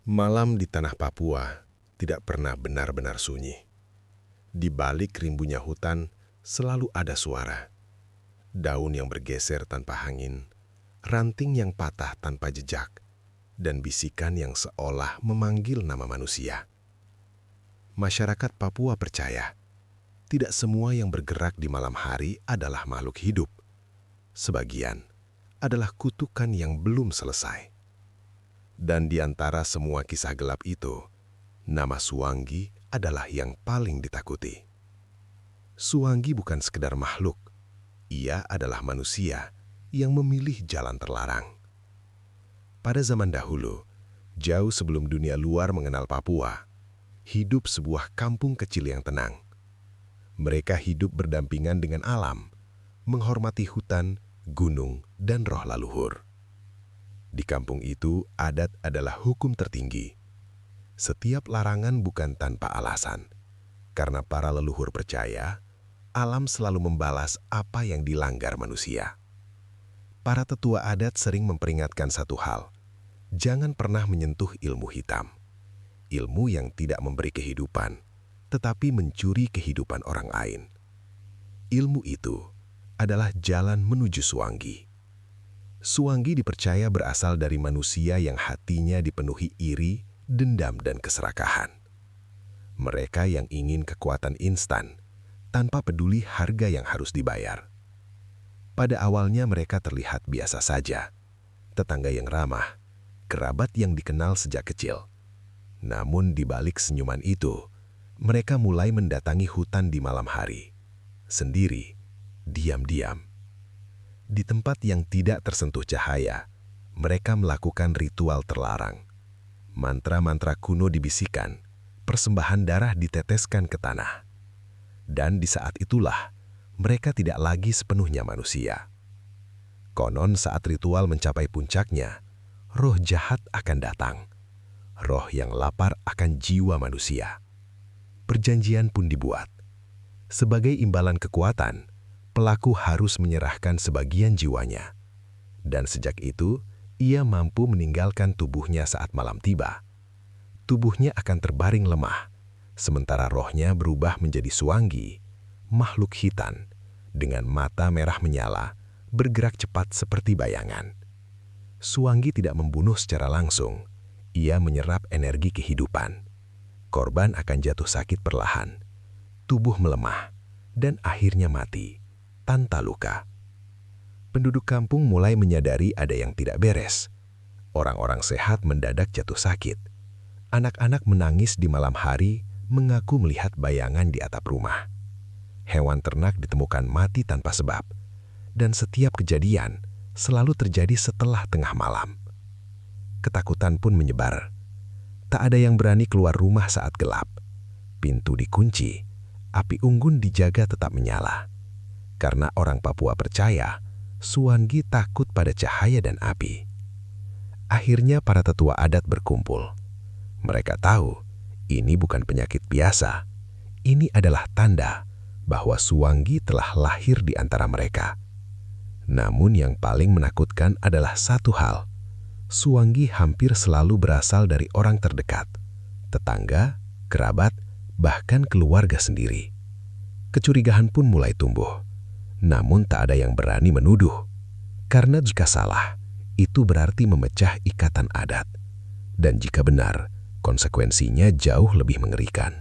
Malam di tanah Papua tidak pernah benar-benar sunyi. Di balik rimbunya hutan selalu ada suara. Daun yang bergeser tanpa angin, ranting yang patah tanpa jejak, dan bisikan yang seolah memanggil nama manusia. Masyarakat Papua percaya, tidak semua yang bergerak di malam hari adalah makhluk hidup. Sebagian adalah kutukan yang belum selesai. Dan di antara semua kisah gelap itu, nama Suwangi adalah yang paling ditakuti. Suwangi bukan sekedar makhluk, ia adalah manusia yang memilih jalan terlarang. Pada zaman dahulu, jauh sebelum dunia luar mengenal Papua, hidup sebuah kampung kecil yang tenang. Mereka hidup berdampingan dengan alam, menghormati hutan, gunung, dan roh leluhur. Di kampung itu, adat adalah hukum tertinggi. Setiap larangan bukan tanpa alasan, karena para leluhur percaya, alam selalu membalas apa yang dilanggar manusia. Para tetua adat sering memperingatkan satu hal, jangan pernah menyentuh ilmu hitam. Ilmu yang tidak memberi kehidupan, tetapi mencuri kehidupan orang lain. Ilmu itu adalah jalan menuju Suwangi. Suwangi dipercaya berasal dari manusia yang hatinya dipenuhi iri, dendam, dan keserakahan. Mereka yang ingin kekuatan instan, tanpa peduli harga yang harus dibayar. Pada awalnya mereka terlihat biasa saja, tetangga yang ramah, kerabat yang dikenal sejak kecil. Namun di balik senyuman itu, mereka mulai mendatangi hutan di malam hari, sendiri, diam-diam. Di tempat yang tidak tersentuh cahaya, mereka melakukan ritual terlarang. Mantra-mantra kuno dibisikkan, persembahan darah diteteskan ke tanah. Dan di saat itulah, mereka tidak lagi sepenuhnya manusia. Konon saat ritual mencapai puncaknya, roh jahat akan datang. Roh yang lapar akan jiwa manusia. Perjanjian pun dibuat. Sebagai imbalan kekuatan, pelaku harus menyerahkan sebagian jiwanya. Dan sejak itu, ia mampu meninggalkan tubuhnya saat malam tiba. Tubuhnya akan terbaring lemah, sementara rohnya berubah menjadi Suwangi, makhluk hitam, dengan mata merah menyala, bergerak cepat seperti bayangan. Suwangi tidak membunuh secara langsung, ia menyerap energi kehidupan. Korban akan jatuh sakit perlahan, tubuh melemah, dan akhirnya mati tanpa luka. Penduduk kampung mulai menyadari ada yang tidak beres. Orang-orang sehat mendadak jatuh sakit. Anak-anak menangis di malam hari, mengaku melihat bayangan di atap rumah. Hewan ternak ditemukan mati tanpa sebab, dan setiap kejadian selalu terjadi setelah tengah malam. Ketakutan pun menyebar. Tak ada yang berani keluar rumah saat gelap. Pintu dikunci, api unggun dijaga tetap menyala. Karena orang Papua percaya, Suwangi takut pada cahaya dan api. Akhirnya para tetua adat berkumpul. Mereka tahu, ini bukan penyakit biasa. Ini adalah tanda bahwa Suwangi telah lahir di antara mereka. Namun yang paling menakutkan adalah satu hal. Suwangi hampir selalu berasal dari orang terdekat, tetangga, kerabat, bahkan keluarga sendiri. Kecurigaan pun mulai tumbuh. Namun tak ada yang berani menuduh, karena jika salah, itu berarti memecah ikatan adat. Dan jika benar, konsekuensinya jauh lebih mengerikan.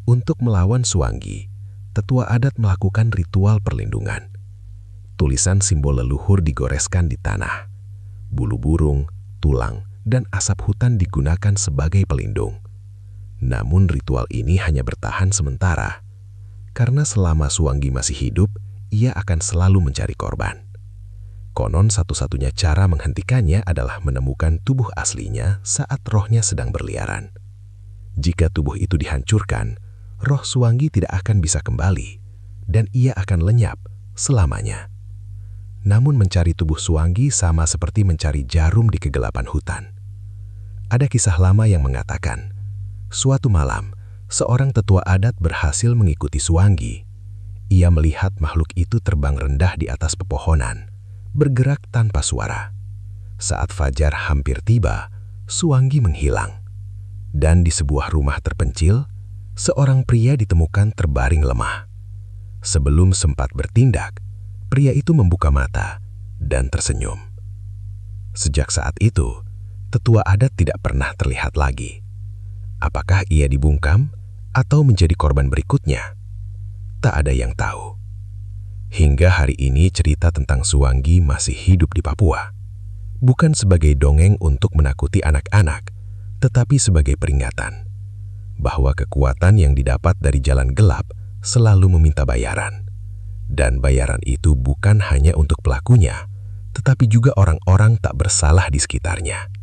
Untuk melawan Suwangi, tetua adat melakukan ritual perlindungan. Tulisan simbol leluhur digoreskan di tanah. Bulu burung, tulang, dan asap hutan digunakan sebagai pelindung. Namun ritual ini hanya bertahan sementara, karena selama Suwangi masih hidup, ia akan selalu mencari korban. Konon satu-satunya cara menghentikannya adalah menemukan tubuh aslinya saat rohnya sedang berliaran. Jika tubuh itu dihancurkan, roh Suwangi tidak akan bisa kembali, dan ia akan lenyap selamanya. Namun mencari tubuh Suwangi sama seperti mencari jarum di kegelapan hutan. Ada kisah lama yang mengatakan, suatu malam, seorang tetua adat berhasil mengikuti Suwangi. Ia melihat makhluk itu terbang rendah di atas pepohonan, bergerak tanpa suara. Saat fajar hampir tiba, Suwanggi menghilang. Dan di sebuah rumah terpencil, seorang pria ditemukan terbaring lemah. Sebelum sempat bertindak, pria itu membuka mata dan tersenyum. Sejak saat itu, tetua adat tidak pernah terlihat lagi. Apakah ia dibungkam atau menjadi korban berikutnya? Tak ada yang tahu. Hingga hari ini cerita tentang Suwanggi masih hidup di Papua. Bukan sebagai dongeng untuk menakuti anak-anak, tetapi sebagai peringatan bahwa kekuatan yang didapat dari jalan gelap selalu meminta bayaran. Dan bayaran itu bukan hanya untuk pelakunya, tetapi juga orang-orang tak bersalah di sekitarnya.